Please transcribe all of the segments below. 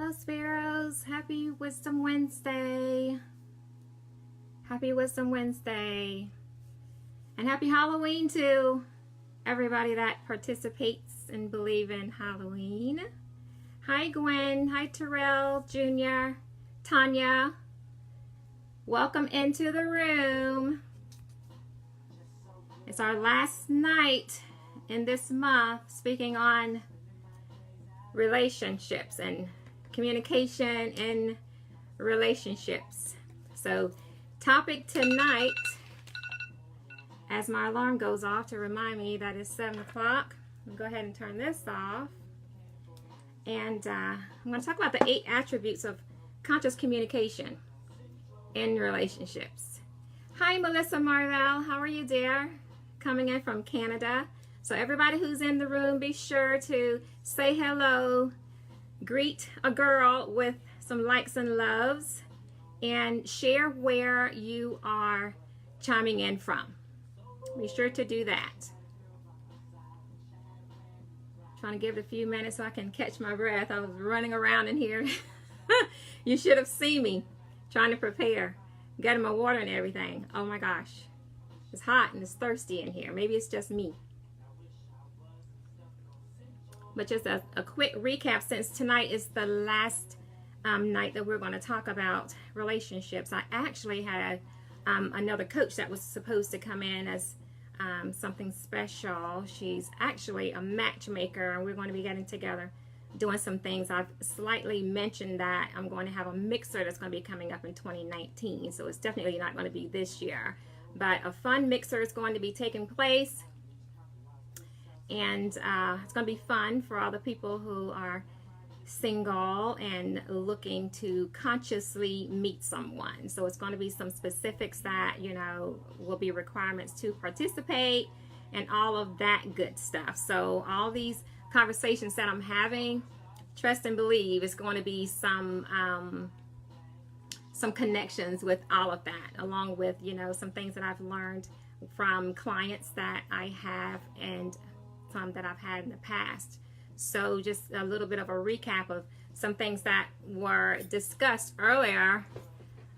Hello, Sparrows. Happy Wisdom Wednesday. Happy Wisdom Wednesday. And happy Halloween to everybody that participates and believe in Halloween. Hi, Gwen. Hi, Terrell Jr., Tanya. Welcome into the room. It's our last night in this month speaking on relationships and communication in relationships. So topic tonight, as my alarm goes off to remind me that it's 7 o'clock, I'll go ahead and turn this off. And I'm going to talk about the 8 attributes of conscious communication in relationships. Hi, Melissa Marvell. How are you, dear? Coming in from Canada. So everybody who's in the room, be sure to say hello, greet a girl with some likes and loves, and share where you are chiming in from. Be sure to do that. Trying to give it a few minutes so I can catch my breath. I was running around in here. You should have seen me trying to prepare, getting my water and everything. Oh my gosh. It's hot and it's thirsty in here. Maybe it's just me. But just a quick recap, since tonight is the last night that we're going to talk about relationships. I actually had another coach that was supposed to come in as something special. She's actually a matchmaker, and we're going to be getting together doing some things. I've slightly mentioned that I'm going to have a mixer that's going to be coming up in 2019, so it's definitely not going to be this year. But a fun mixer is going to be taking place. And it's going to be fun for all the people who are single and looking to consciously meet someone. So it's going to be some specifics that, you know, will be requirements to participate and all of that good stuff. So all these conversations that I'm having, trust and believe, it's going to be some connections with all of that, along with, you know, some things that I've learned from clients that I have and some that I've had in the past. So just a little bit of a recap of some things that were discussed earlier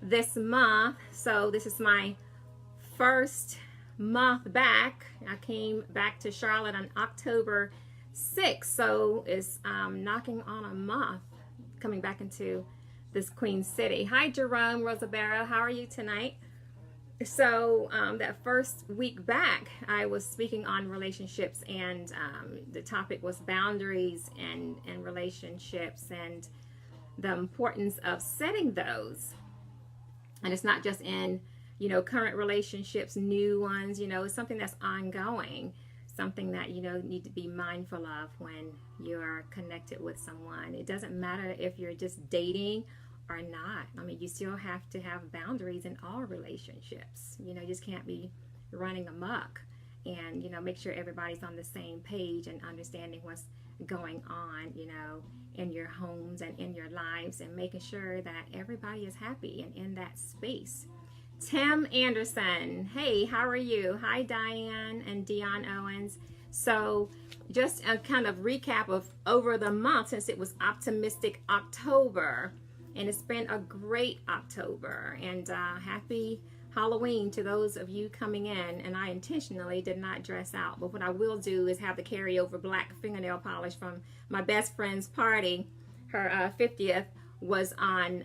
this month. So this is my first month back. I came back to Charlotte on October 6th, so it's knocking on a month coming back into this Queen City. Hi, Jerome Rosabera. How are you tonight? So that first week back, I was speaking on relationships, and the topic was boundaries and relationships and the importance of setting those. And it's not just in, you know, current relationships, new ones, you know, it's something that's ongoing, something that, you know, need to be mindful of when you're connected with someone. It doesn't matter if you're just dating or not. I mean, you still have to have boundaries in all relationships. You know, you just can't be running amok, and, you know, make sure everybody's on the same page and understanding what's going on, you know, in your homes and in your lives, and making sure that everybody is happy and in that space. Tim Anderson, hey, how are you? Hi, Diane and Dion Owens. So just a kind of recap of over the month, since it was Optimistic October. And it's been a great October, and happy Halloween to those of you coming in. And I intentionally did not dress out, but what I will do is have the carryover black fingernail polish from my best friend's party. Her 50th was on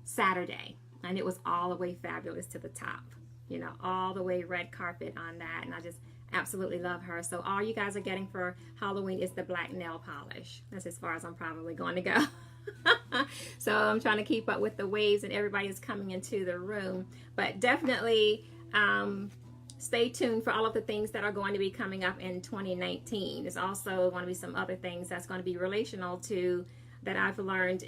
Saturday, and it was all the way fabulous to the top. You know, all the way red carpet on that, and I just absolutely love her. So all you guys are getting for Halloween is the black nail polish. That's as far as I'm probably going to go. So I'm trying to keep up with the waves, and everybody is coming into the room. But definitely stay tuned for all of the things that are going to be coming up in 2019. There's also going to be some other things that's going to be relational to that I've learned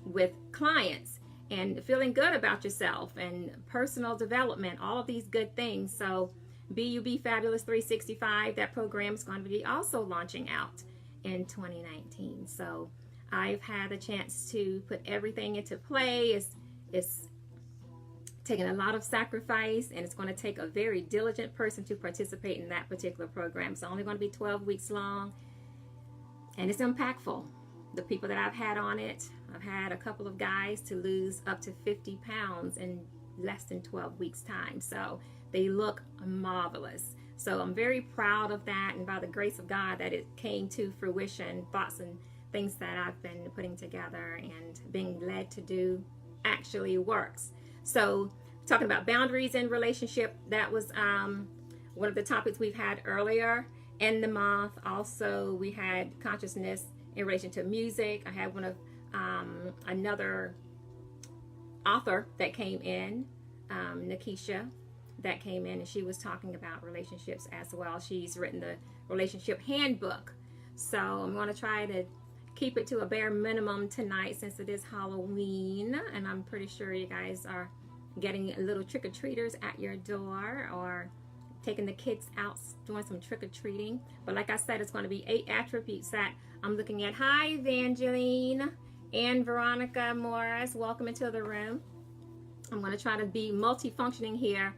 with clients, and feeling good about yourself and personal development, all of these good things. So BUB Fabulous 365, that program is going to be also launching out in 2019. So I've had a chance to put everything into play. It's taken a lot of sacrifice, and it's going to take a very diligent person to participate in that particular program. It's only going to be 12 weeks long, and it's impactful. the people that I've had on it, I've had a couple of guys to lose up to 50 pounds in less than 12 weeks time. So they look marvelous. So I'm very proud of that, and by the grace of God that it came to fruition, thoughts and things that I've been putting together and being led to do actually works. So talking about boundaries in relationship, that was one of the topics we've had earlier in the month. Also, we had consciousness in relation to music. I had one of another author that came in, Nikisha, that came in, and she was talking about relationships as well. She's written the relationship handbook. So I'm going to try to keep it to a bare minimum tonight since it is Halloween, and I'm pretty sure you guys are getting little trick-or-treaters at your door or taking the kids out doing some trick-or-treating. But like I said, it's going to be 8 attributes that I'm looking at. Hi, Evangeline and Veronica Morris. Welcome into the room. I'm going to try to be multifunctioning here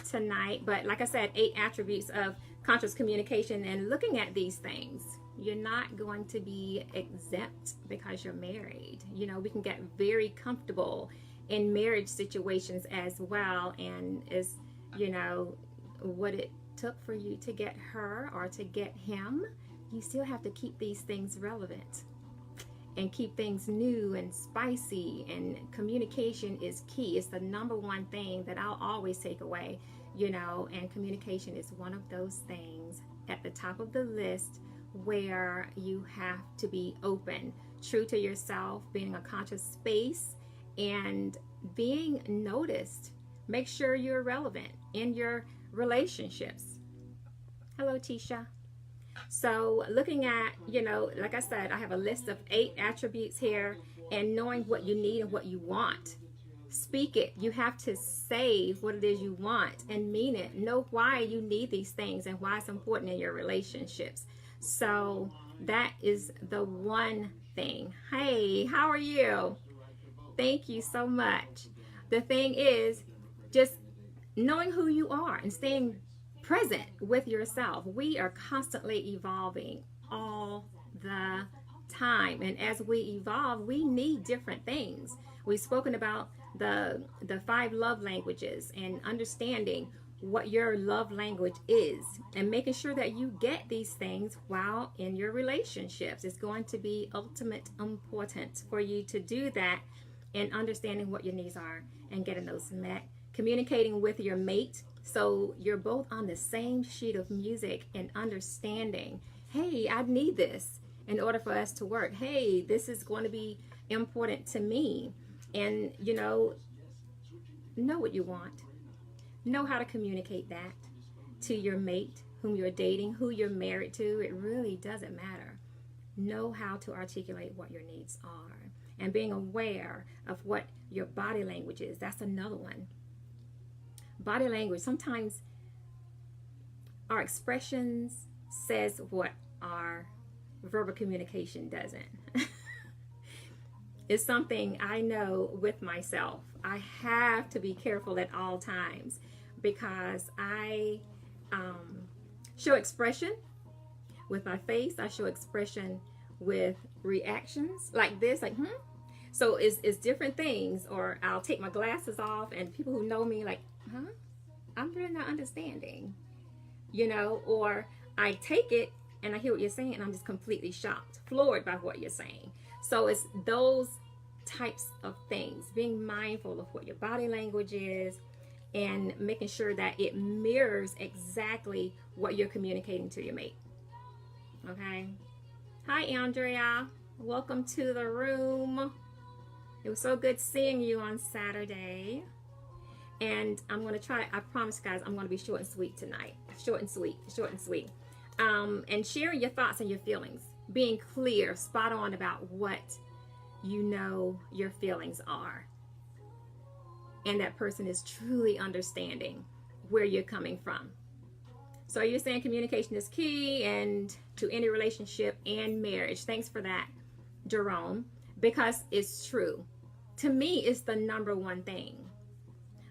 tonight. But like I said, 8 attributes of conscious communication, and looking at these things. You're not going to be exempt because you're married. You know, we can get very comfortable in marriage situations as well, and is, you know, what it took for you to get her or to get him, you still have to keep these things relevant and keep things new and spicy, and communication is key. It's the number one thing that I'll always take away, you know, and communication is one of those things at the top of the list where you have to be open, true to yourself, being in a conscious space, and being noticed. Make sure you're relevant in your relationships. Hello, Tisha. So looking at, you know, like I said, I have a list of 8 attributes here, and knowing what you need and what you want. Speak it. You have to say what it is you want and mean it. Know why you need these things and why it's important in your relationships. So that is the one thing. Hey, how are you? Thank you so much. The thing is just knowing who you are and staying present with yourself. We are constantly evolving all the time. And as we evolve, we need different things. We've spoken about the 5 love languages and understanding what your love language is and making sure that you get these things while in your relationships. It's going to be ultimate important for you to do that, and understanding what your needs are and getting those met. Communicating with your mate so you're both on the same sheet of music and understanding, hey, I need this in order for us to work. Hey, this is going to be important to me. And, you know what you want. Know how to communicate that to your mate, whom you're dating, who you're married to. It really doesn't matter. Know how to articulate what your needs are, and being aware of what your body language is. That's another one. Body language. Sometimes our expressions says what our verbal communication doesn't. It's something I know with myself. I have to be careful at all times, because I show expression with my face. I show expression with reactions like this, like, So it's different things. Or I'll take my glasses off, and people who know me like, I'm really not understanding, you know. Or I take it and I hear what you're saying, and I'm just completely shocked, floored by what you're saying. So it's those types of things, being mindful of what your body language is and making sure that it mirrors exactly what you're communicating to your mate. Okay. Hi, Andrea. Welcome to the room. It was so good seeing you on Saturday. And I'm going to try, I promise guys, I'm going to be short and sweet tonight. Short and sweet. And sharing your thoughts and your feelings. Being clear, spot on about what you know your feelings are. And that person is truly understanding where you're coming from. So you're saying communication is key, and to any relationship and marriage. Thanks for that, Jerome, because it's true. To me, it's the number one thing.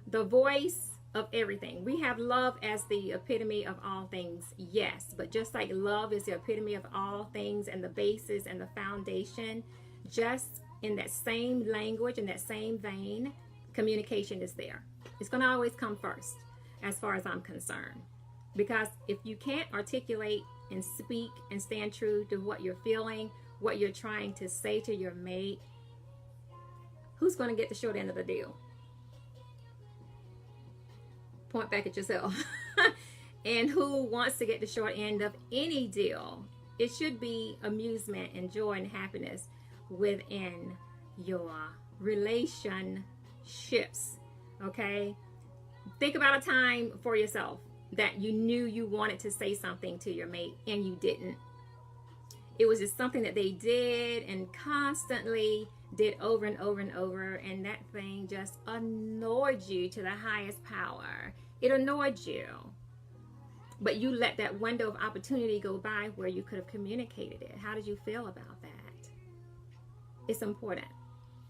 The voice of everything. We have love as the epitome of all things, yes, but just like love is the epitome of all things and the basis and the foundation, just in that same language, in that same vein, communication is there. It's going to always come first, as far as I'm concerned. Because if you can't articulate and speak and stand true to what you're feeling, what you're trying to say to your mate, who's going to get the short end of the deal? Point back at yourself. And who wants to get the short end of any deal? It should be amusement and joy and happiness within your relationships. Okay? Think about a time for yourself that you knew you wanted to say something to your mate and you didn't. It was just something that they did and constantly did over and over and over, and that thing just annoyed you to the highest power. It annoyed you. But you let that window of opportunity go by where you could have communicated it. How did you feel about that? It's important.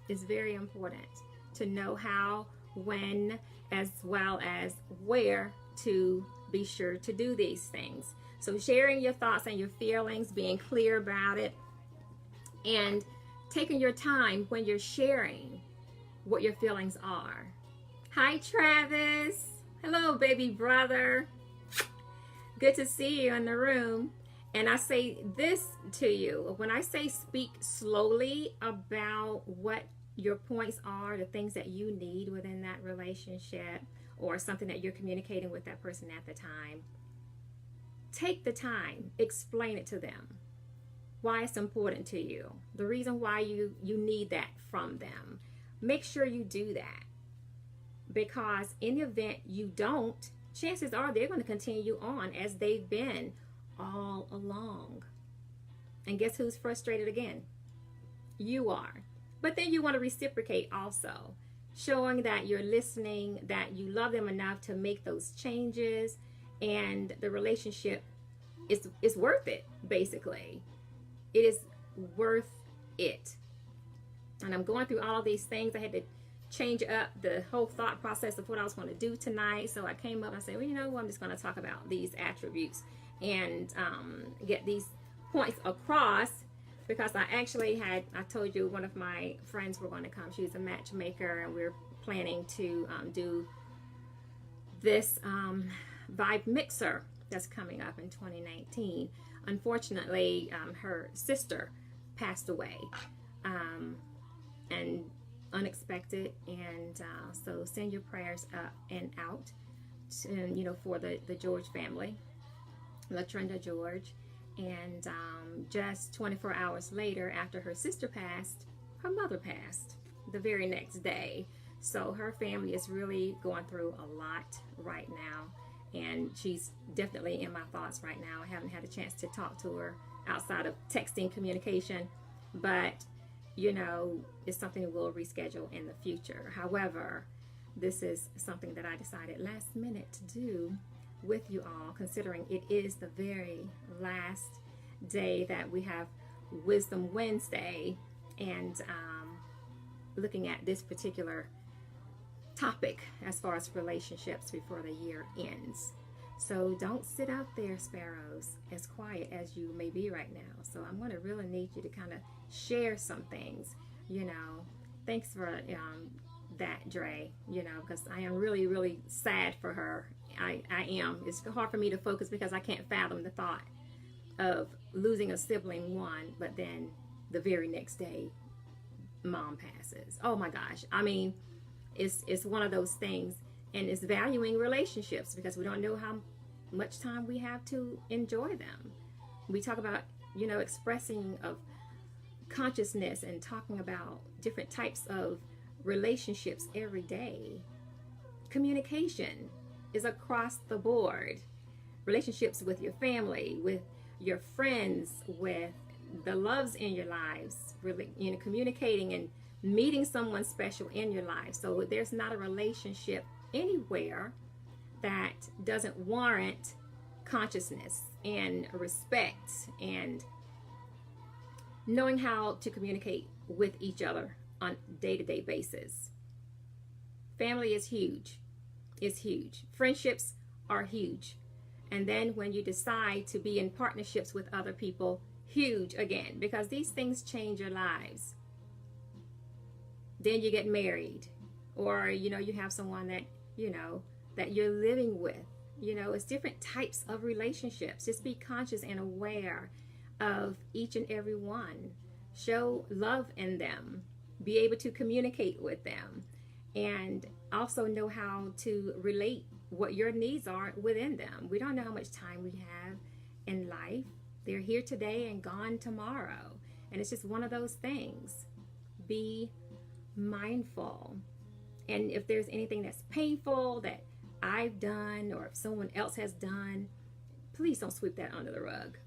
It's very important to know how, when, as well as where to be sure to do these things. So sharing your thoughts and your feelings, being clear about it, and taking your time when you're sharing what your feelings are. Hi, Travis. Hello, baby brother. Good to see you in the room. And I say this to you. When I say speak slowly about what your points are, the things that you need within that relationship, or something that you're communicating with that person at the time, take the time, explain it to them. Why it's important to you, the reason why you need that from them. Make sure you do that, because in the event you don't, chances are they're going to continue on as they've been all along. And guess who's frustrated again? You are. But then you want to reciprocate also, showing that you're listening, that you love them enough to make those changes, and the relationship is worth it, basically. It is worth it. And I'm going through all of these things. I had to change up the whole thought process of what I was going to do tonight. So I came up and I said, well, you know what? I'm just going to talk about these attributes and get these points across, because I actually I told you one of my friends were going to come. She's a matchmaker, and we're planning to do this vibe mixer that's coming up in 2019. Unfortunately, her sister passed away, and unexpected, and so send your prayers up and out to, for the George family, LaTrenda George. And just 24 hours later, after her sister passed, her mother passed the very next day. So her family is really going through a lot right now, and she's definitely in my thoughts right now. I haven't had a chance to talk to her outside of texting communication, but it's something we'll reschedule in the future. However, this is something that I decided last minute to do with you all, considering it is the very last day that we have Wisdom Wednesday, and looking at this particular topic as far as relationships before the year ends. So don't sit out there, Sparrows, as quiet as you may be right now. So I'm going to really need you to kind of share some things. Thanks for that, Dre, because I am really, really sad for her. I am. It's hard for me to focus because I can't fathom the thought of losing a sibling, one, but then the very next day, mom passes. Oh my gosh. I mean, it's one of those things, and it's valuing relationships because we don't know how much time we have to enjoy them. We talk about, expressing of consciousness and talking about different types of relationships every day. Communication is across the board. Relationships with your family, with your friends, with the loves in your lives, really, communicating and meeting someone special in your life. So there's not a relationship anywhere that doesn't warrant consciousness and respect and knowing how to communicate with each other on a day-to-day basis. Family is huge. is huge. Friendships are huge. And then when you decide to be in partnerships with other people, huge again, because these things change your lives. Then you get married, or, you know, you have someone that, you know, that you're living with. You know, it's different types of relationships. Just be conscious and aware of each and every one. Show love in them. Be able to communicate with them. And also know how to relate what your needs are within them. We don't know how much time we have in life. They're here today and gone tomorrow. And it's just one of those things. Be mindful. And if there's anything that's painful that I've done or if someone else has done, please don't sweep that under the rug.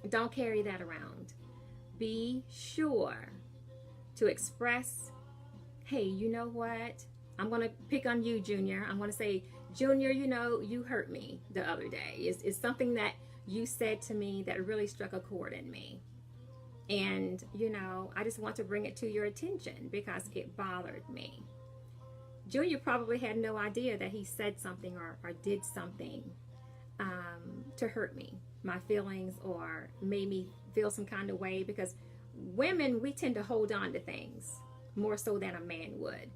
Don't carry that around. Be sure to express, hey, you know what? I'm going to pick on you, Junior. I'm going to say, Junior, you know, you hurt me the other day. It's something that you said to me that really struck a chord in me. And, you know, I just want to bring it to your attention because it bothered me. Junior probably had no idea that he said something or did something to hurt me, my feelings, or made me feel some kind of way, because women, we tend to hold on to things more so than a man would.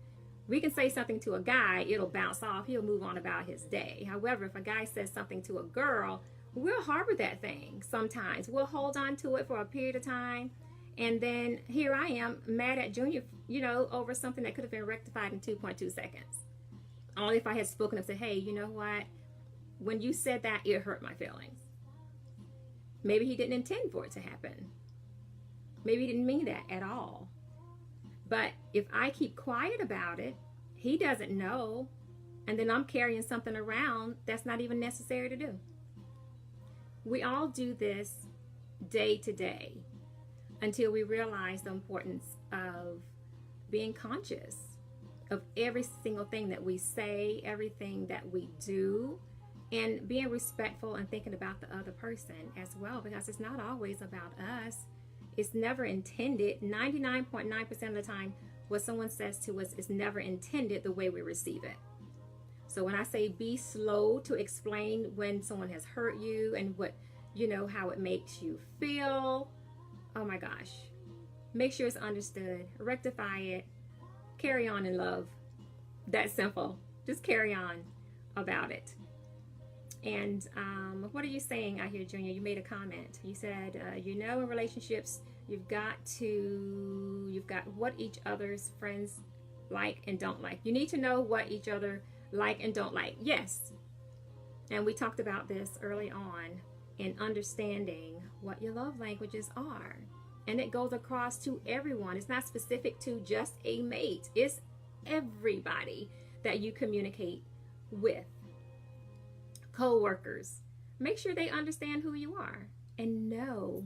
We can say something to a guy, it'll bounce off, he'll move on about his day. However, if a guy says something to a girl, we'll harbor that thing sometimes. We'll hold on to it for a period of time. And then here I am mad at Junior, you know, over something that could have been rectified in 2.2 seconds. Only if I had spoken and said, hey, you know what? When you said that, it hurt my feelings. Maybe he didn't intend for it to happen. Maybe he didn't mean that at all. But if I keep quiet about it, he doesn't know, and then I'm carrying something around that's not even necessary to do. We all do this day to day until we realize the importance of being conscious of every single thing that we say, everything that we do, and being respectful and thinking about the other person as well, because it's not always about us. It's never intended. 99.9% of the time, what someone says to us is never intended the way we receive it. So when I say be slow to explain when someone has hurt you and what, you know, how it makes you feel, oh my gosh, make sure it's understood, rectify it, carry on in love. That's simple. Just carry on about it. And what are you saying out here, Junior? You made a comment. You said, you know, in relationships, you've got what each other's friends like and don't like. You need to know what each other like and don't like. Yes. And we talked about this early on in understanding what your love languages are. And it goes across to everyone. It's not specific to just a mate. It's everybody that you communicate with. Co-workers. Make sure they understand who you are and know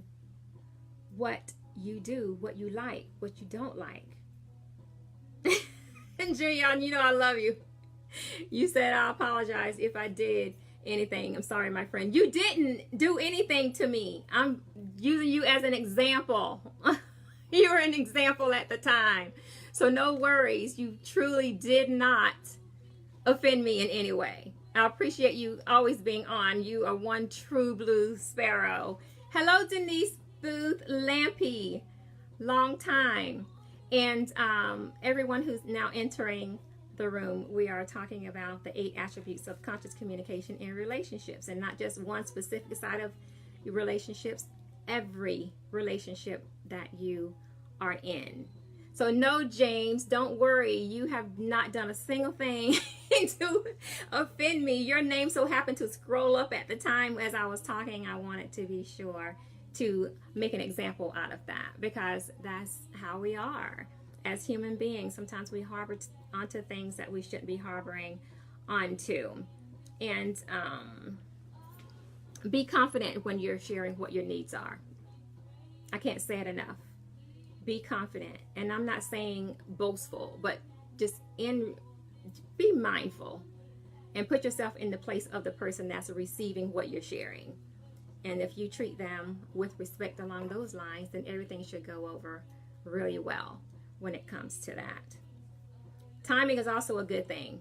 what you do, what you like, what you don't like. And Julian, you know I love you. You said, I apologize if I did anything. I'm sorry, my friend. You didn't do anything to me. I'm using you as an example. You were an example at the time. So no worries. You truly did not offend me in any way. I appreciate you always being on. You are one true blue sparrow. Hello, Denise Booth Lampy. Long time. And everyone who's now entering the room, we are talking about the 8 attributes of conscious communication in relationships, and not just one specific side of relationships, every relationship that you are in. So no, James, don't worry. You have not done a single thing to offend me. Your name so happened to scroll up at the time as I was talking. I wanted to be sure to make an example out of that, because that's how we are as human beings. Sometimes we harbor onto things that we shouldn't be harboring onto. And be confident when you're sharing what your needs are. I can't say it enough. Be confident. And I'm not saying boastful, but just be mindful and put yourself in the place of the person that's receiving what you're sharing. And if you treat them with respect along those lines, then everything should go over really well when it comes to that. Timing is also a good thing.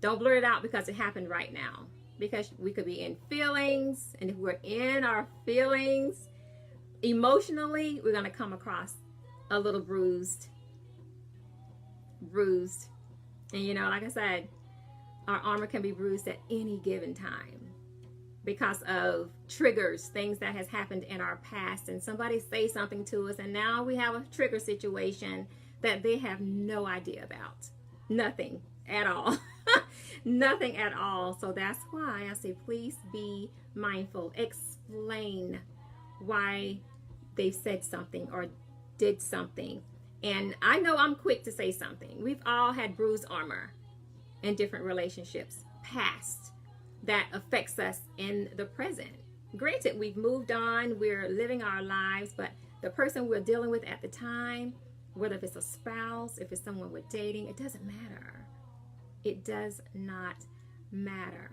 Don't blurt it out because it happened right now. Because we could be in feelings, and if we're in our feelings emotionally, we're going to come across a little bruised. And you know, like I said, our armor can be bruised at any given time because of triggers, things that has happened in our past, and somebody say something to us, and now we have a trigger situation that they have no idea about. Nothing at all. Nothing at all. So that's why I say, please be mindful. Explain why they've said something or did something. And I know I'm quick to say something. We've all had bruised armor in different relationships past that affects us in the present. Granted, we've moved on, we're living our lives, but the person we're dealing with at the time, whether if it's a spouse, if it's someone we're dating, it doesn't matter. It does not matter.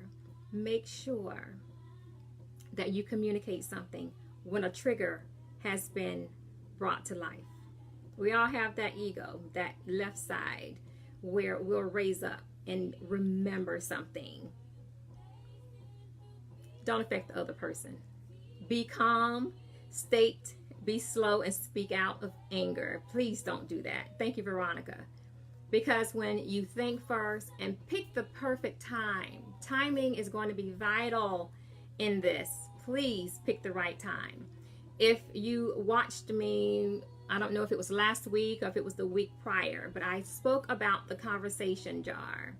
Make sure that you communicate something when a trigger has been brought to life. We all have that ego, that left side, where we'll raise up and remember something. Don't affect the other person. Be calm, be slow, and speak out of anger. Please don't do that. Thank you, Veronica. Because when you think first and pick the perfect time, timing is going to be vital in this. Please pick the right time. If you watched me, I don't know if it was last week or if it was the week prior, but I spoke about the conversation jar.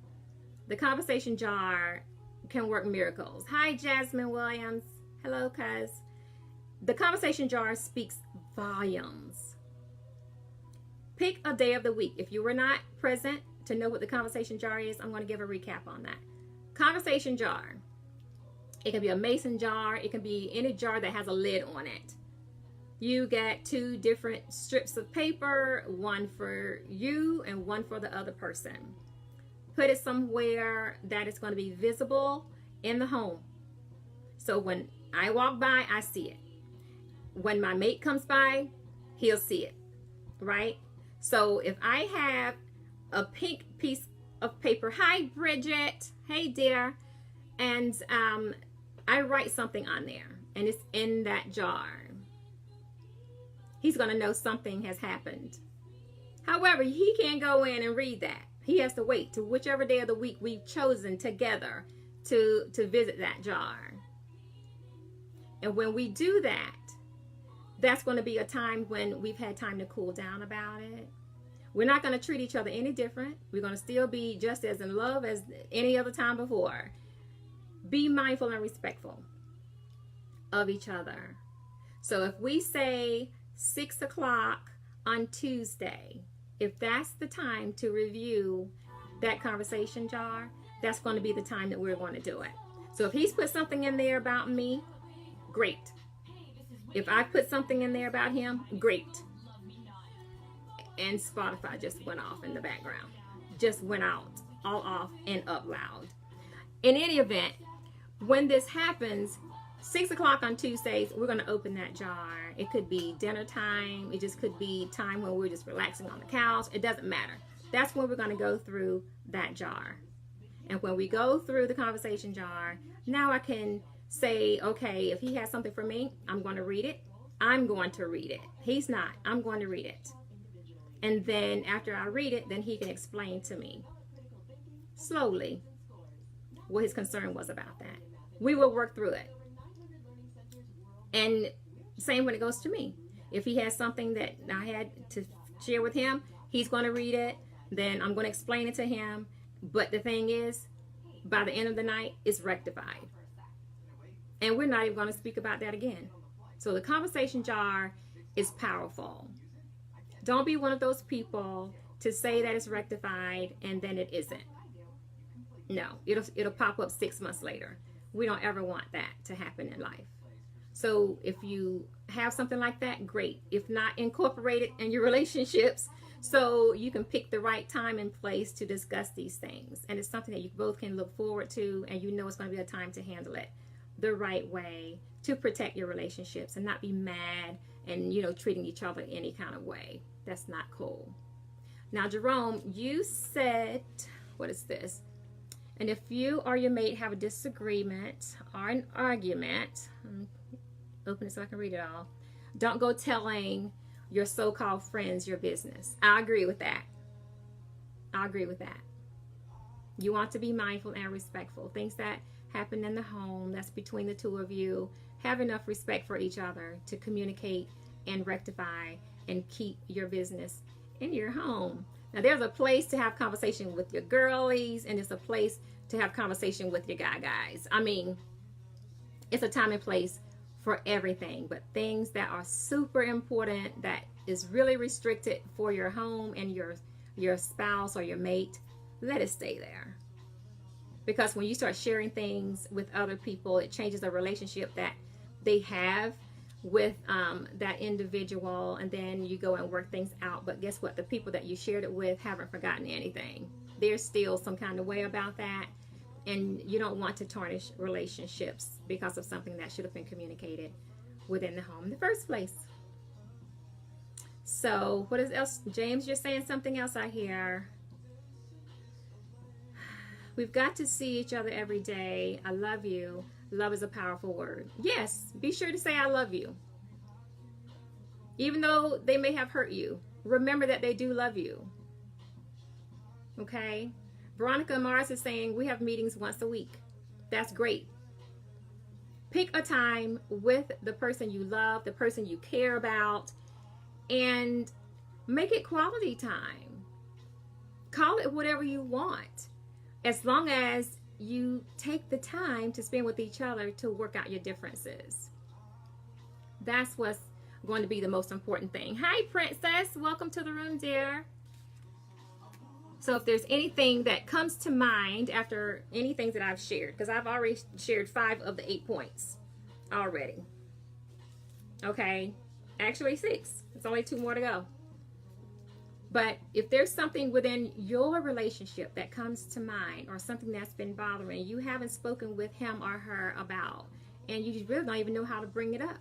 The conversation jar can work miracles. Hi, Jasmine Williams. Hello, cuz. The conversation jar speaks volumes. Pick a day of the week. If you were not present to know what the conversation jar is, I'm going to give a recap on that. Conversation jar. It can be a mason jar. It can be any jar that has a lid on it. You get 2 different strips of paper, one for you and one for the other person. Put it somewhere that is going to be visible in the home. So when I walk by, I see it. When my mate comes by, he'll see it, right? So if I have a pink piece of paper, hi Bridget, hey dear, and I write something on there and it's in that jar, he's going to know something has happened. However, he can't go in and read that. He has to wait to whichever day of the week we've chosen together to visit that jar. And when we do that, that's going to be a time when we've had time to cool down about it. We're not going to treat each other any different. We're going to still be just as in love as any other time before. Be mindful and respectful of each other. So if we say 6 o'clock on Tuesday, if that's the time to review that conversation jar, that's going to be the time that we're going to do it. So if he's put something in there about me, great. If I put something in there about him, great. And Spotify just went off in the background. Just went out, all off and up loud. In any event, when this happens, 6 o'clock on Tuesdays, we're going to open that jar. It could be dinner time. It just could be time when we're just relaxing on the couch. It doesn't matter. That's when we're going to go through that jar. And when we go through the conversation jar, now I can say, okay, if he has something for me, I'm going to read it. I'm going to read it. He's not. I'm going to read it. And then after I read it, then he can explain to me slowly what his concern was about that. We will work through it. And same when it goes to me. If he has something that I had to share with him, he's going to read it. Then I'm going to explain it to him. But the thing is, by the end of the night, it's rectified. And we're not even going to speak about that again. So the conversation jar is powerful. Don't be one of those people to say that it's rectified and then it isn't. No, it'll pop up 6 months later. We don't ever want that to happen in life. So if you have something like that, great. If not, incorporate it in your relationships so you can pick the right time and place to discuss these things. And it's something that you both can look forward to, and you know it's going to be a time to handle it the right way to protect your relationships and not be mad and, treating each other any kind of way. That's not cool. Now, Jerome, you said, what is this? And if you or your mate have a disagreement or an argument, open it so I can read it all. Don't go telling your so-called friends your business. I agree with that. I agree with that. You want to be mindful and respectful. Things that happen in the home, that's between the two of you. Have enough respect for each other to communicate and rectify and keep your business in your home. Now, there's a place to have conversation with your girlies, and there's a place to have conversation with your guys. I mean, it's a time and place for everything, but things that are super important, that is really restricted for your home and your spouse or your mate, let it stay there. Because when you start sharing things with other people, it changes the relationship that they have with that individual, and then you go and work things out. But guess what? The people that you shared it with haven't forgotten anything. There's still some kind of way about that, and you don't want to tarnish relationships because of something that should have been communicated within the home in the first place. So what is else? James, you're saying something else I hear. We've got to see each other every day. I love you. Love is a powerful word. Yes, be sure to say I love you. Even though they may have hurt you, remember that they do love you. Okay? Veronica Mars is saying we have meetings once a week. That's great. Pick a time with the person you love, the person you care about, and make it quality time. Call it whatever you want, as long as you take the time to spend with each other to work out your differences. That's what's going to be the most important thing. Hi, Princess. Welcome to the room, dear. So if there's anything that comes to mind after anything that I've shared, because I've already shared 5 of the 8 points already. Okay. Actually 6. It's only 2 more to go. But if there's something within your relationship that comes to mind, or something that's been bothering you haven't spoken with him or her about, and you really don't even know how to bring it up,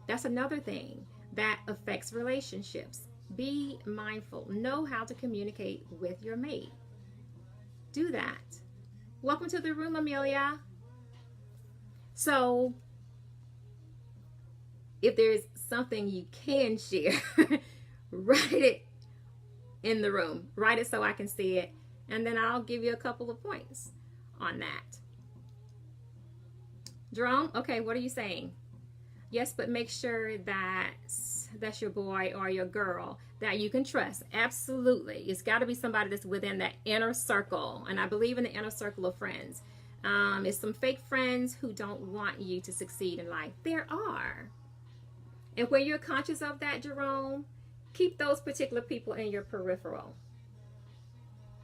that's another thing that affects relationships. Be mindful. Know how to communicate with your mate. Do that. Welcome to the room, Amelia. So if there's something you can share, write it in the room. Write it so I can see it, and then I'll give you a couple of points on that. Jerome, okay, what are you saying? Yes, but make sure that's your boy or your girl that you can trust. Absolutely. It's got to be somebody that's within that inner circle, and I believe in the inner circle of friends. It's some fake friends who don't want you to succeed in life. There are. And when you're conscious of that, Jerome, keep those particular people in your peripheral.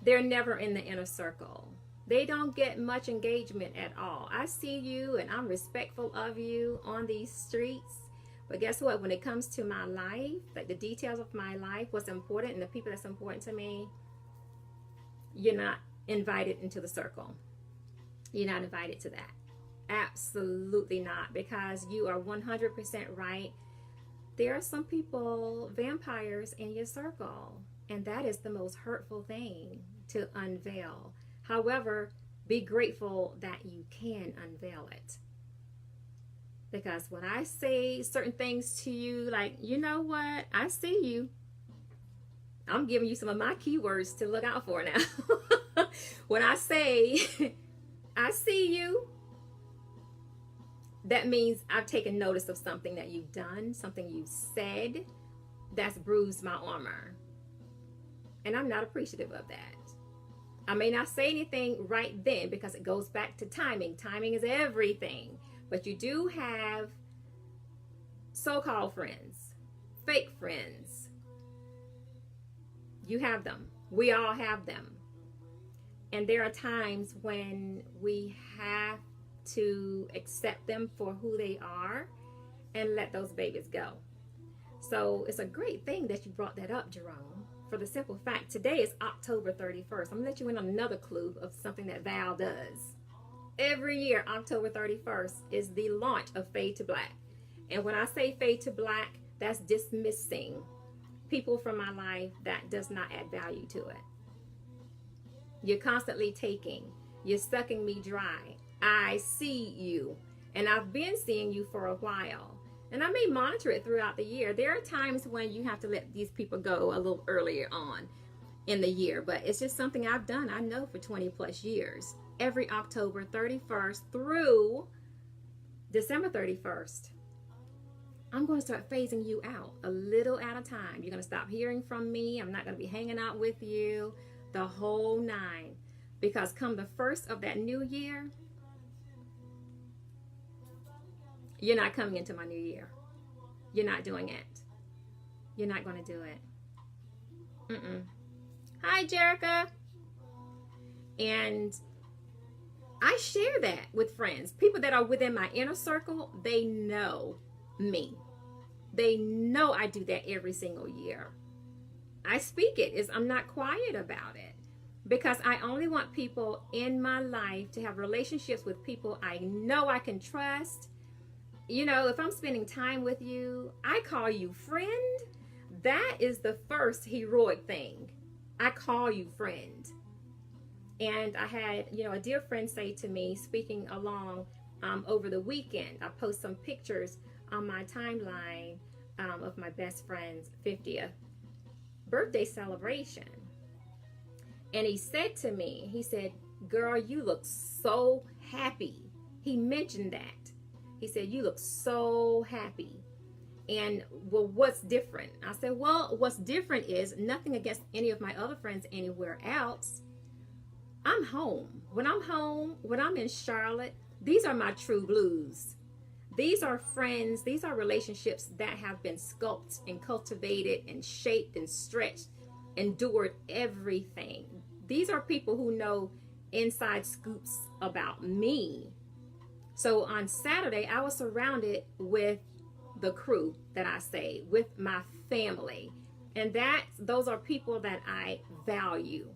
They're never in the inner circle. They don't get much engagement at all. I see you and I'm respectful of you on these streets. But guess what? When it comes to my life, like the details of my life, what's important and the people that's important to me, you're not invited into the circle. You're not invited to that. Absolutely not. Because you are 100% right. There are some people, vampires in your circle, and that is the most hurtful thing to unveil. However, be grateful that you can unveil it. Because when I say certain things to you, like, you know what, I see you. I'm giving you some of my keywords to look out for now. When I say, I see you, that means I've taken notice of something that you've done, something you've said that's bruised my armor. And I'm not appreciative of that. I may not say anything right then because it goes back to timing. Timing is everything. But you do have so-called friends, fake friends. You have them. We all have them. And there are times when we have to accept them for who they are and let those babies go. So it's a great thing that you brought that up, Jerome, for the simple fact today is October 31st. I'm gonna let you in on another clue of something that Val does. Every year, October 31st is the launch of Fade to Black. And when I say Fade to Black, that's dismissing people from my life that does not add value to it. You're constantly taking. You're sucking me dry. I see you. And I've been seeing you for a while. And I may monitor it throughout the year. There are times when you have to let these people go a little earlier on in the year. But it's just something I've done, I know, for 20 plus years. Every October 31st through December 31st, I'm going to start phasing you out a little at a time. You're going to stop hearing from me. I'm not going to be hanging out with you the whole nine. Because come the first of that new year, you're not coming into my new year. You're not doing it. You're not going to do it. Hi, Jerica. And I share that with friends. People that are within my inner circle, they know me. They know I do that every single year. I speak it. I'm not quiet about it. Because I only want people in my life to have relationships with people I know I can trust. You know, if I'm spending time with you, I call you friend. That is the first heroic thing. I call you friend. And I had, a dear friend say to me, speaking along over the weekend, I post some pictures on my timeline of my best friend's 50th birthday celebration. And he said to me, he said, girl, you look so happy. He mentioned that. He said, you look so happy. And, well, what's different? I said, well, what's different is nothing against any of my other friends anywhere else. I'm home. When I'm in Charlotte, these are my true blues. These are friends. These are relationships that have been sculpted and cultivated and shaped and stretched, endured everything. These are people who know inside scoops about me. So on Saturday, I was surrounded with the crew that I say, with my family. And those are people that I value.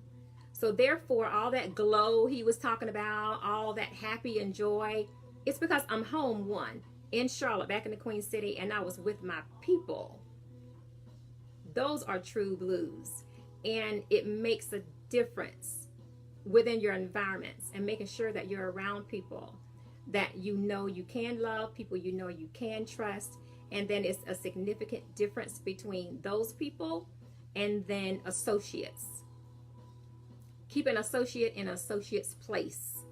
So therefore, all that glow he was talking about, all that happy and joy, it's because I'm home, in Charlotte, back in the Queen City, and I was with my people. Those are true blues. And it makes a difference within your environments and making sure that you're around people that you know you can love, people you know you can trust. And then it's a significant difference between those people and then associates. Keep an associate in an associate's place.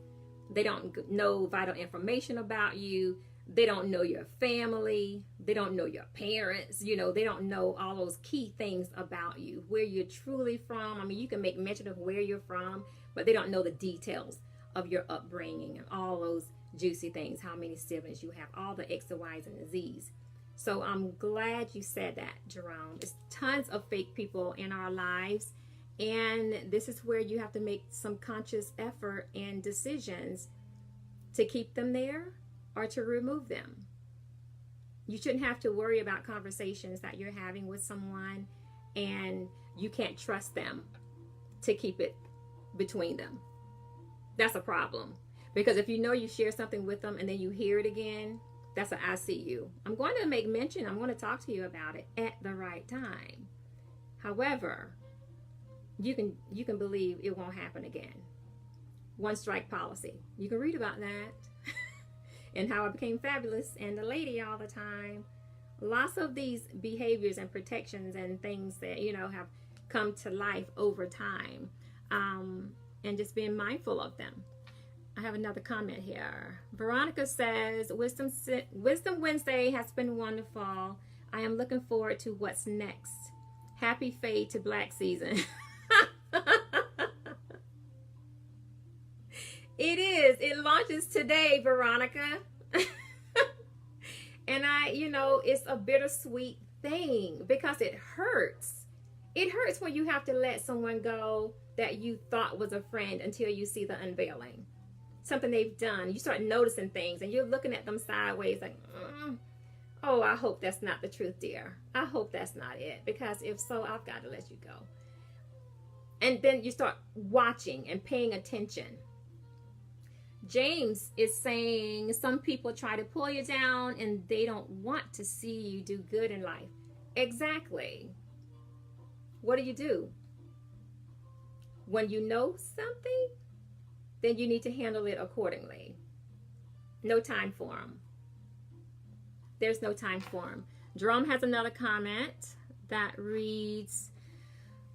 They don't know vital information about you. They don't know your family. They don't know your parents. They don't know all those key things about you, where you're truly from. I mean, you can make mention of where you're from, but they don't know the details of your upbringing and all those juicy things, how many siblings you have, all the X, the Y's, and the Z's. So I'm glad you said that, Jerome. There's tons of fake people in our lives, and this is where you have to make some conscious effort and decisions to keep them there or to remove them. You shouldn't have to worry about conversations that you're having with someone and you can't trust them to keep it between them. That's a problem. Because if you share something with them and then you hear it again, that's I see you. I'm going to make mention. I'm going to talk to you about it at the right time. However, you can believe it won't happen again. One strike policy. You can read about that. And how I became fabulous and a lady all the time. Lots of these behaviors and protections and things that, have come to life over time. And just being mindful of them. I have another comment here. Veronica says, Wisdom Wednesday has been wonderful. I am looking forward to what's next. Happy fade to Black season. It is. It launches today, Veronica. And it's a bittersweet thing because it hurts. It hurts when you have to let someone go that you thought was a friend until you see the unveiling. Something they've done. You start noticing things and you're looking at them sideways like, oh, I hope that's not the truth, dear. I hope that's not it. Because if so, I've got to let you go. And then you start watching and paying attention. James is saying some people try to pull you down and they don't want to see you do good in life. Exactly. What do? when you know something, then you need to handle it accordingly. No time for them. There's no time for them. Jerome has another comment that reads,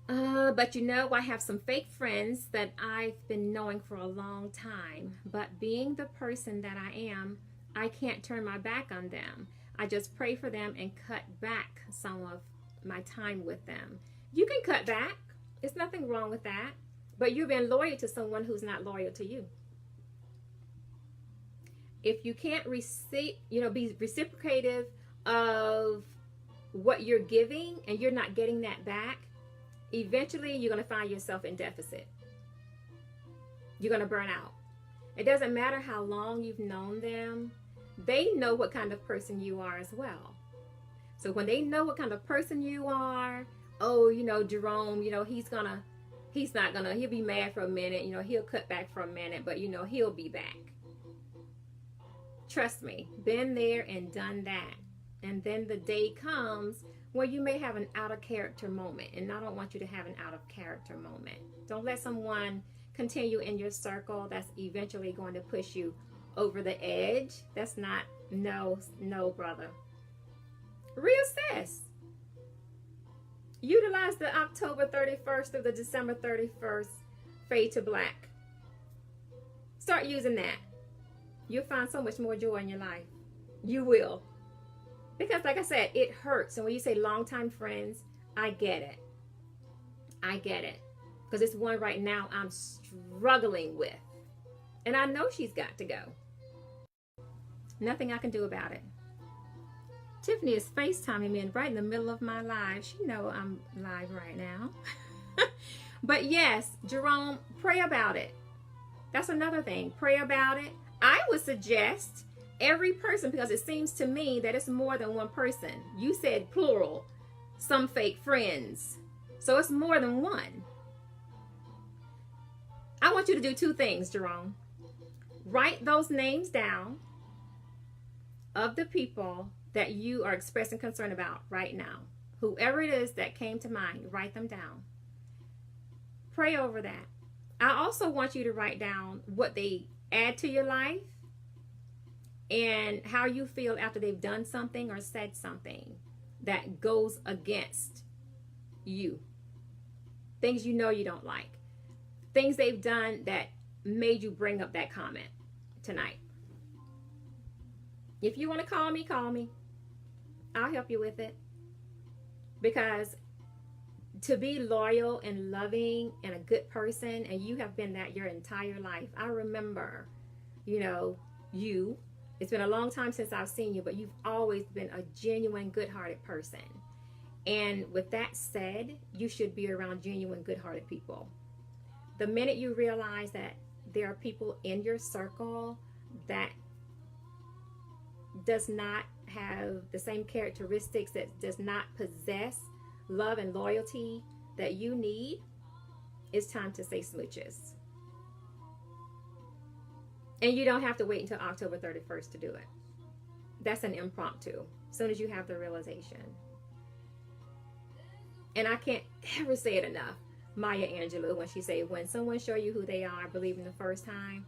but you know, I have some fake friends that I've been knowing for a long time, but being the person that I am, I can't turn my back on them. I just pray for them and cut back some of my time with them. You can cut back. There's nothing wrong with that. But you've been loyal to someone who's not loyal to you. If you can't be reciprocative of what you're giving and you're not getting that back, eventually you're going to find yourself in deficit. You're going to burn out. It doesn't matter how long you've known them. They know what kind of person you are as well. So when they know what kind of person you are, oh, Jerome, he'll be mad for a minute, he'll cut back for a minute, but he'll be back. Trust me, been there and done that. And then the day comes where you may have an out of character moment, and I don't want you to have an out of character moment. Don't let someone continue in your circle that's eventually going to push you over the edge. That's not, no, brother. Reassess. Utilize the October 31st through the December 31st fade to black. Start using that. You'll find so much more joy in your life. You will. Because like I said, it hurts. And when you say longtime friends, I get it. I get it. Because it's one right now I'm struggling with. And I know she's got to go. Nothing I can do about it. Tiffany is FaceTiming me right in the middle of my live. She know I'm live right now. But yes, Jerome, pray about it. That's another thing. Pray about it. I would suggest every person, because it seems to me that it's more than one person. You said plural, some fake friends. So it's more than one. I want you to do two things, Jerome. Write those names down of the people that you are expressing concern about right now. Whoever it is that came to mind, write them down. Pray over that. I also want you to write down what they add to your life and how you feel after they've done something or said something that goes against you. Things you know you don't like. Things they've done that made you bring up that comment tonight. If you want to call me, call me. I'll help you with it. Because to be loyal and loving and a good person, and you have been that your entire life. I remember, it's been a long time since I've seen you, but you've always been a genuine, good-hearted person. And with that said, you should be around genuine, good-hearted people. The minute you realize that there are people in your circle that does not have the same characteristics, that does not possess love and loyalty that you need, it's time to say smooches. And you don't have to wait until October 31st to do it. That's an impromptu, as soon as you have the realization. And I can't ever say it enough, Maya Angelou, when she say, when someone show you who they are, believe them the first time.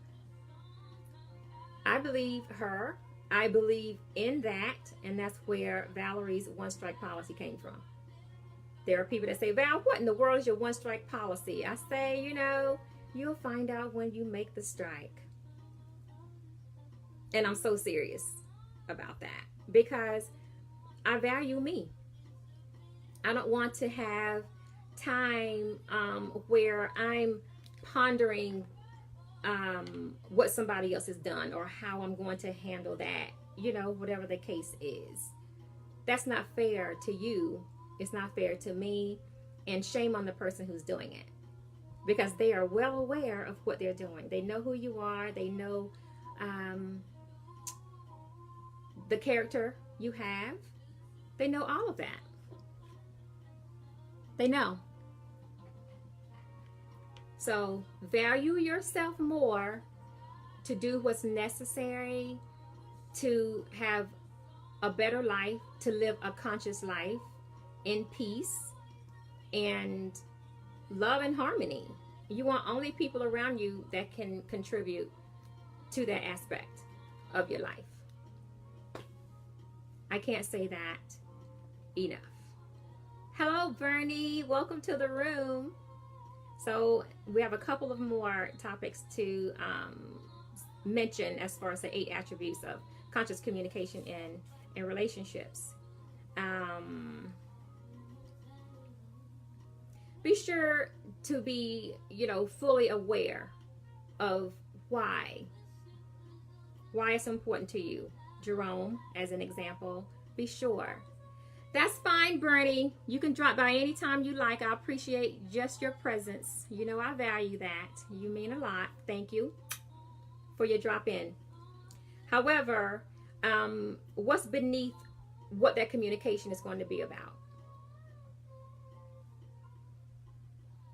I believe her. I believe in that, and that's where Valerie's one-strike policy came from. There are people that say, Val, what in the world is your one-strike policy? I say, you'll find out when you make the strike. And I'm so serious about that because I value me. I don't want to have time where I'm pondering what somebody else has done or how I'm going to handle that, whatever the case is. That's not fair to you. It's not fair to me, and shame on the person who's doing it, because they are well aware of what they're doing. They know who you are. They know the character you have. They know all of that. They know. So value yourself more to do what's necessary to have a better life, to live a conscious life in peace and love and harmony. You want only people around you that can contribute to that aspect of your life. I can't say that enough. Hello, Bernie. Welcome to the room. So we have a couple of more topics to mention as far as the 8 attributes of conscious communication in relationships. Be sure to be, fully aware of why it's important to you. Jerome, as an example, be sure. That's fine, Bernie. You can drop by anytime you like. I appreciate just your presence. I value that. You mean a lot. Thank you for your drop in. However, what's beneath what that communication is going to be about?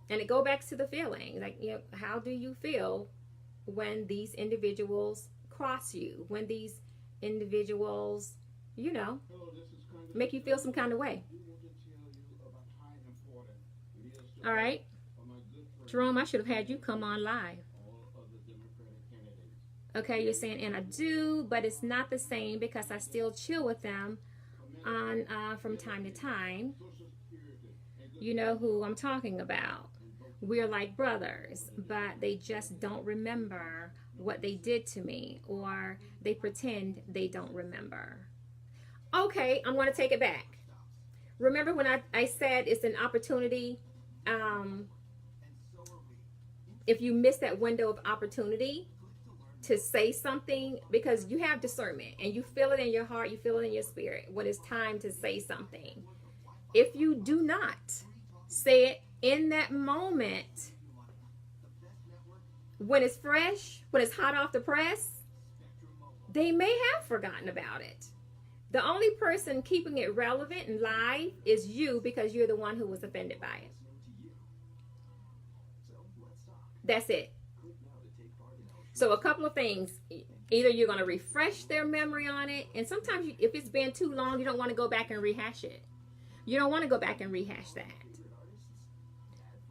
And it go back to the feeling. Like, how do you feel when these individuals cross you? When these individuals, make you feel some kind of way. All right. Jerome, I should have had you come on live. Okay, you're saying, and I do, but it's not the same because I still chill with them on from time to time. You know who I'm talking about. We're like brothers, but they just don't remember what they did to me, or they pretend they don't remember. Okay, I'm going to take it back. Remember when I said it's an opportunity? If you miss that window of opportunity to say something, because you have discernment and you feel it in your heart, you feel it in your spirit when it's time to say something. If you do not say it in that moment, when it's fresh, when it's hot off the press, they may have forgotten about it. The only person keeping it relevant and live is you, because you're the one who was offended by it. That's it. So a couple of things. Either you're going to refresh their memory on it, and sometimes if it's been too long, you don't want to go back and rehash it. You don't want to go back and rehash that.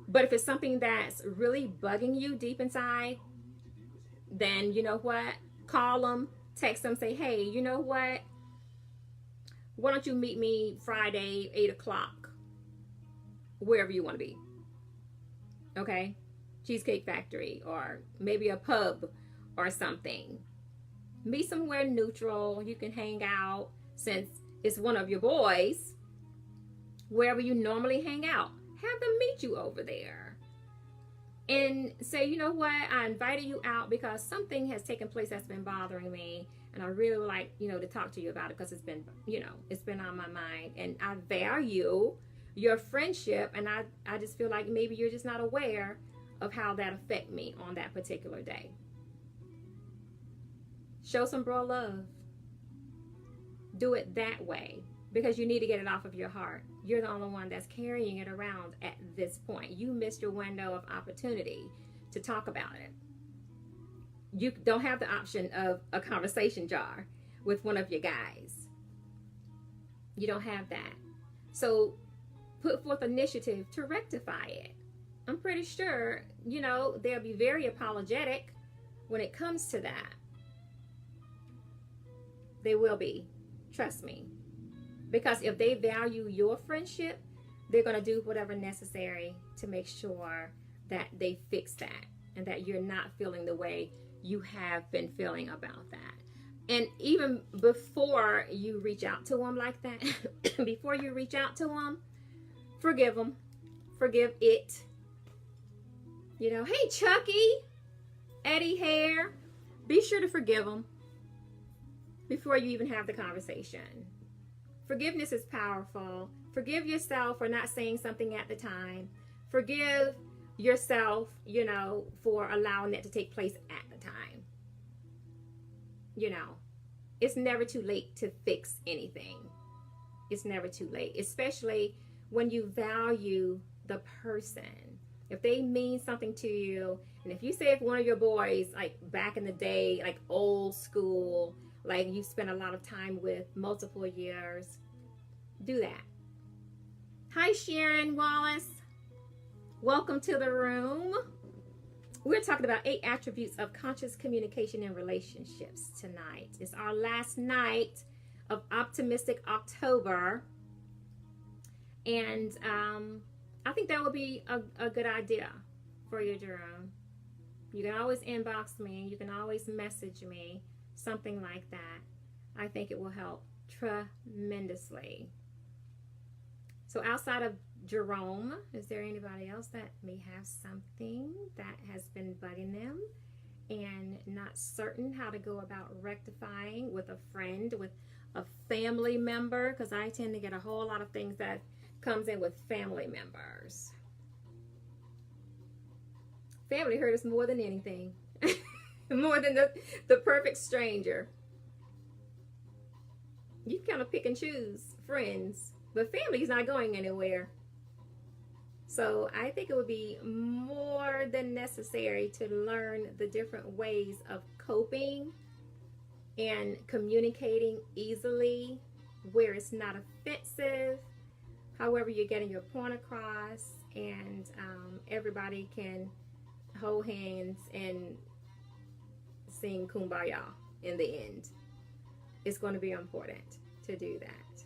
But if it's something that's really bugging you deep inside, then you know what? Call them, text them, say, hey, you know what? Why don't you meet me Friday, 8 o'clock, wherever you want to be. Okay? Cheesecake Factory, or maybe a pub or something. Meet somewhere neutral. You can hang out, since it's one of your boys, wherever you normally hang out. Have them meet you over there and say, you know what, I invited you out because something has taken place that's been bothering me, and I really would like, to talk to you about it, because it's been, it's been on my mind, and I value your friendship, and I just feel like maybe you're just not aware of how that affect me on that particular day. Show some bro love. Do it that way, because you need to get it off of your heart. You're the only one that's carrying it around at this point. You missed your window of opportunity to talk about it. You don't have the option of a conversation jar with one of your guys. You don't have that. So put forth initiative to rectify it. I'm pretty sure, they'll be very apologetic when it comes to that. They will be. Trust me. Because if they value your friendship, they're going to do whatever necessary to make sure that they fix that, and that you're not feeling the way you have been feeling about that. And even before you reach out to them like that, before you reach out to them, forgive them. Forgive it. Hey, Chucky, Eddie Hare, be sure to forgive them before you even have the conversation. Forgiveness is powerful. Forgive yourself for not saying something at the time. Forgive yourself, for allowing that to take place at the time. It's never too late to fix anything. It's never too late, especially when you value the person. If they mean something to you, and if you say if one of your boys, like back in the day, like old school, like you spent a lot of time with, multiple years, do that. Hi, Sharon Wallace. Welcome to the room. We're talking about 8 attributes of conscious communication in relationships tonight. It's our last night of Optimistic October. And I think that would be a good idea for you, Jerome. You can always inbox me. You can always message me, something like that. I think it will help tremendously. So outside of Jerome, is there anybody else that may have something that has been bugging them and not certain how to go about rectifying with a friend, with a family member? Because I tend to get a whole lot of things that comes in with family members. Family hurt us more than anything. More than the perfect stranger. You kind of pick and choose friends, but family's not going anywhere. So I think it would be more than necessary to learn the different ways of coping and communicating easily where it's not offensive. However, you're getting your point across, and everybody can hold hands and sing Kumbaya in the end. It's going to be important to do that.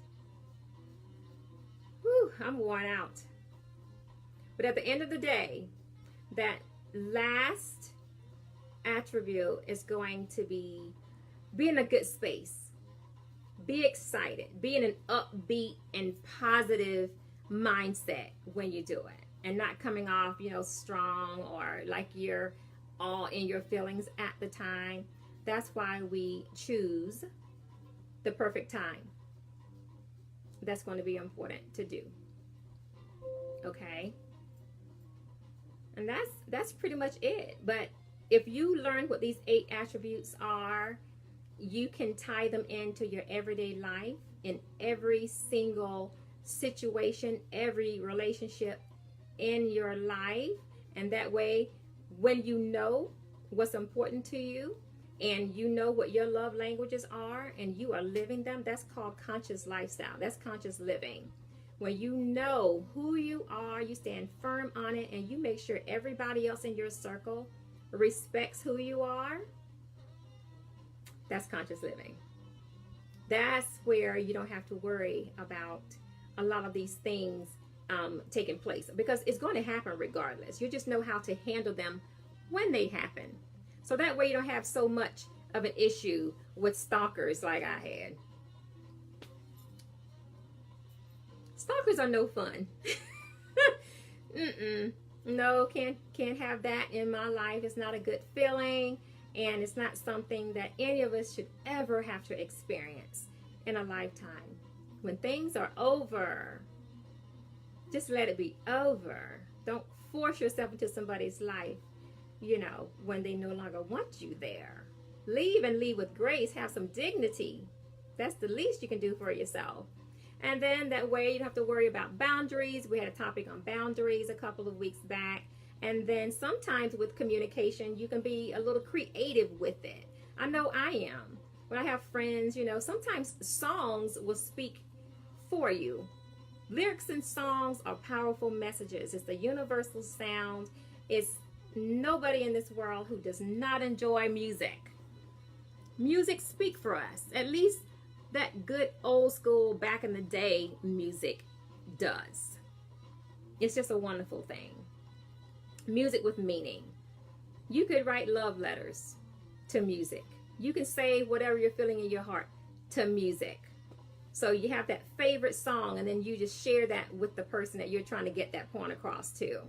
Whew, I'm worn out. But at the end of the day, that last attribute is going to be in a good space. Be excited. Be in an upbeat and positive mindset when you do it. And not coming off, strong or like you're all in your feelings at the time. That's why we choose the perfect time. That's going to be important to do. Okay? And that's pretty much it. But if you learn what these 8 attributes are, you can tie them into your everyday life in every single situation, every relationship in your life. And that way, when you know what's important to you and you know what your love languages are and you are living them, that's called conscious lifestyle. That's conscious living. When you know who you are, you stand firm on it, and you make sure everybody else in your circle respects who you are, that's conscious living. That's where you don't have to worry about a lot of these things taking place, because it's going to happen regardless. You just know how to handle them when they happen. So that way you don't have so much of an issue with stalkers like I had. Stalkers are no fun. No, can't have that in my life. It's not a good feeling, and it's not something that any of us should ever have to experience in a lifetime. When things are over, just let it be over. Don't force yourself into somebody's life, when they no longer want you there. Leave, and leave with grace. Have some dignity. That's the least you can do for yourself. And then that way you don't have to worry about boundaries. We had a topic on boundaries a couple of weeks back. And then sometimes with communication, you can be a little creative with it. I know I am. When I have friends, sometimes songs will speak for you. Lyrics and songs are powerful messages. It's the universal sound. It's nobody in this world who does not enjoy music. Music speaks for us. At least that good old school back in the day music does. It's just a wonderful thing. Music with meaning. You could write love letters to music. You can say whatever you're feeling in your heart to music. So you have that favorite song, and then you just share that with the person that you're trying to get that point across to.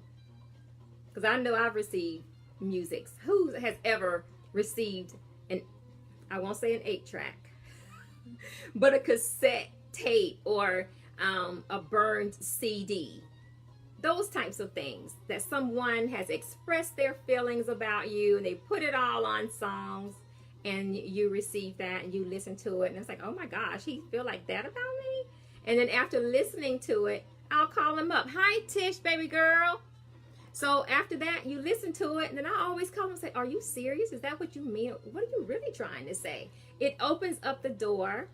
Because I know I've received music. Who has ever received I won't say an 8-track, but a cassette tape or a burned CD? Those types of things that someone has expressed their feelings about you, and they put it all on songs, and you receive that and you listen to it, and it's like, oh my gosh, he feel like that about me? And then after listening to it, I'll call him up. Hi, Tish, baby girl. So after that, you listen to it, and then I always call him and say, are you serious? Is that what you mean? What are you really trying to say? It opens up the door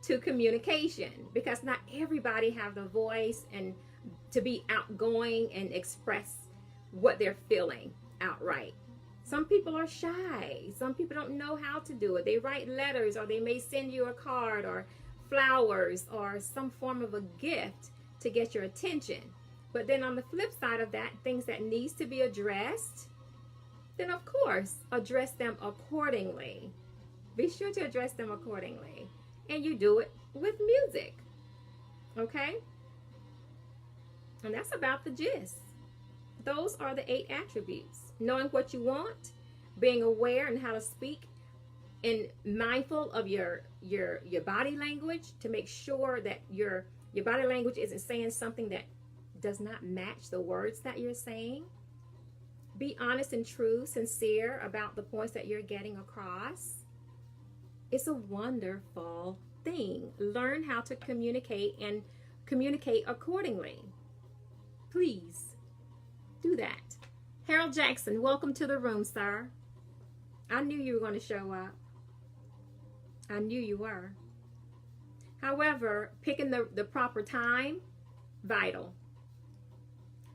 to communication, because not everybody have the voice and to be outgoing and express what they're feeling outright. Some people are shy. Some people don't know how to do it. They write letters, or they may send you a card or flowers or some form of a gift to get your attention. But then on the flip side of that, things that needs to be addressed, then of course, address them accordingly. Be sure to address them accordingly. And you do it with music. Okay? And that's about the gist. Those are the 8 attributes. Knowing what you want, being aware and how to speak, and mindful of your body language to make sure that your body language isn't saying something that does not match the words that you're saying. Be honest and true, sincere about the points that you're getting across. It's a wonderful thing. Learn how to communicate and communicate accordingly. Please do that. Harold Jackson, welcome to the room, sir. I knew you were going to show up. I knew you were. However, picking the proper time, vital.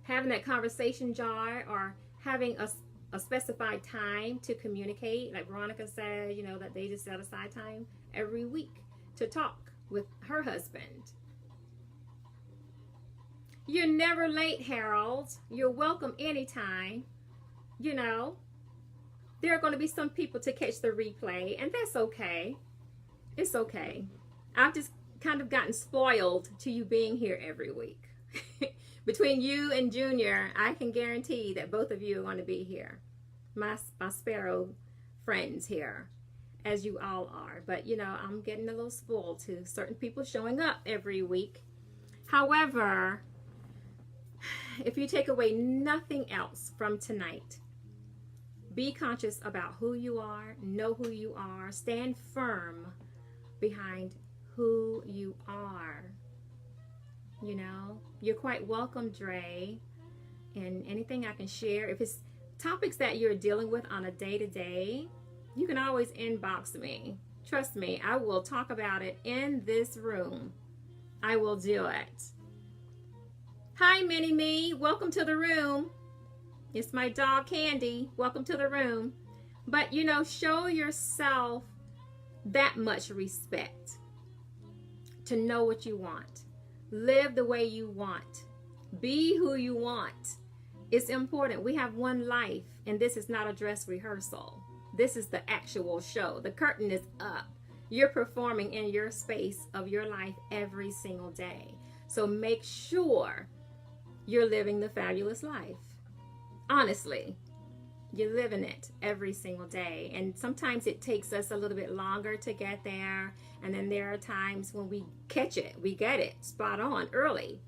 Having that conversation jar, or having a specified time to communicate, like Veronica said, you know, that they just set aside time every week to talk with her husband. You're never late, Harold. You're welcome anytime. You know, there are going to be some people to catch the replay, and that's okay. It's okay. I've just kind of gotten spoiled to you being here every week. Between you and Junior, I can guarantee that both of you are going to be here. My Sparrow friends here, as you all are. But, you know, I'm getting a little spoiled to certain people showing up every week. However, if you take away nothing else from tonight, be conscious about who you are, know who you are, stand firm behind who you are. You know, you're quite welcome, Dre, and anything I can share. If it's topics that you're dealing with on a day-to-day, you can always inbox me. Trust me, I will talk about it in this room. I will do it. Hi, Mini-Me. Welcome to the room. It's my dog, Candy. Welcome to the room. But, you know, show yourself that much respect to know what you want. Live the way you want. Be who you want. It's important. We have one life, and this is not a dress rehearsal. This is the actual show. The curtain is up. You're performing in your space of your life every single day. So make sure you're living the fabulous life. Honestly, you're living it every single day. And sometimes it takes us a little bit longer to get there. And then there are times when we catch it, we get it spot on early.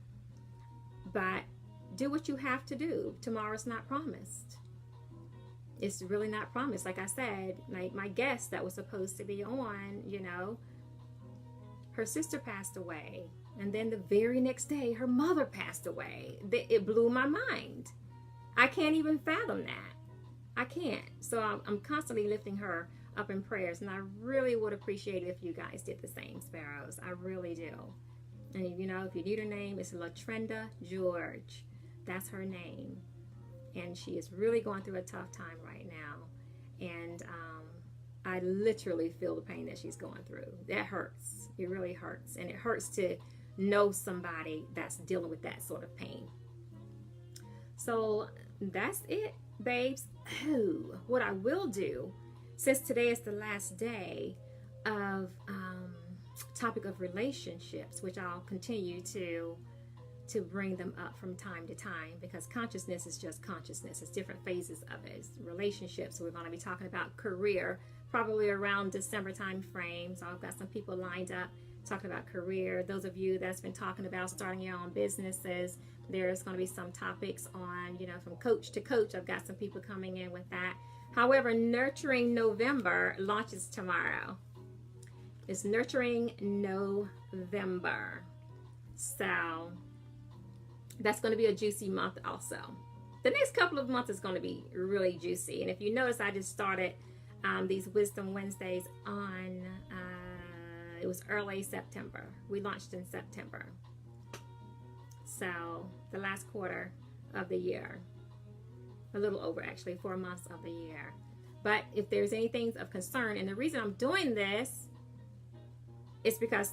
But do what you have to do. Tomorrow's not promised. It's really not promised. Like I said, my guest that was supposed to be on, you know, her sister passed away. And then the very next day, her mother passed away. It blew my mind. I can't even fathom that. I can't. So I'm constantly lifting her up in prayers. And I really would appreciate it if you guys did the same, Sparrows. I really do. And, you know, if you need her name, it's Latrenda George. That's her name. And she is really going through a tough time right now. And I literally feel the pain that she's going through. That hurts. It really hurts. And it hurts to know somebody that's dealing with that sort of pain. So that's it, babes. Oh, what I will do, since today is the last day of topic of relationships, which I'll continue to bring them up from time to time, because consciousness is just consciousness. It's different phases of it. It's relationships. We're going to be talking about career probably around December time frame. So I've got some people lined up talking about career. Those of you that's been talking about starting your own businesses, there's going to be some topics on, you know, from coach to coach. I've got some people coming in with that. However, Nurturing November launches tomorrow. It's Nurturing November. So that's going to be a juicy month also. The next couple of months is going to be really juicy. And if you notice, I just started these Wisdom Wednesdays on, it was early September. We launched in September. So the last quarter of the year. a little over actually 4 months of the year. But if there's any things of concern, and the reason I'm doing this is because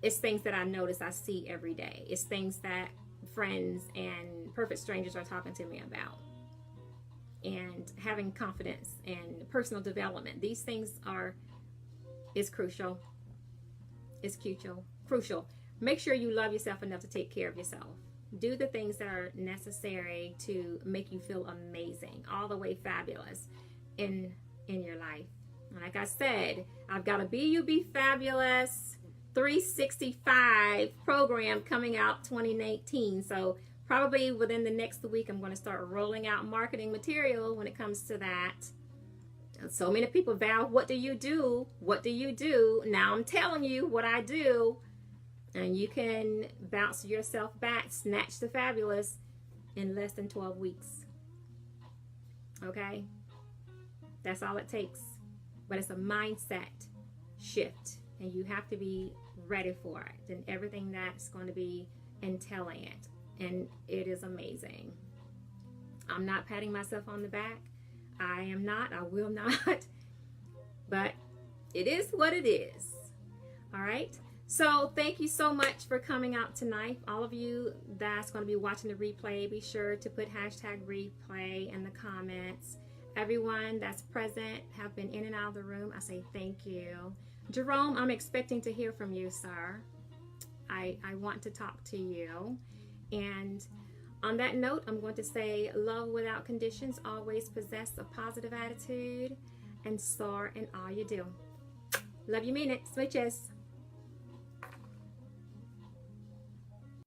it's things that I notice, I see every day. It's things that friends and perfect strangers are talking to me about. And having confidence and personal development, these things is crucial. It's crucial. Make sure you love yourself enough to take care of yourself. Do the things that are necessary to make you feel amazing, all the way fabulous in your life. And like I said, I've got a Be Fabulous 365 program coming out 2019. So probably within the next week, I'm going to start rolling out marketing material when it comes to that. And so many people, Val, what do you do? What do you do? Now I'm telling you what I do. And you can bounce yourself back, snatch the fabulous in less than 12 weeks. Okay? That's all it takes. But it's a mindset shift. And you have to be ready for it. And everything that's going to be entailing it. And it is amazing. I'm not patting myself on the back. I am not. I will not. But it is what it is. All right? So thank you so much for coming out tonight. All of you that's going to be watching the replay, be sure to put #replay in the comments. Everyone that's present, have been in and out of the room, I say thank you. Jerome, I'm expecting to hear from you, sir. I want to talk to you. And on that note, I'm going to say love without conditions. Always possess a positive attitude and soar in all you do. Love you, mean it. Switches.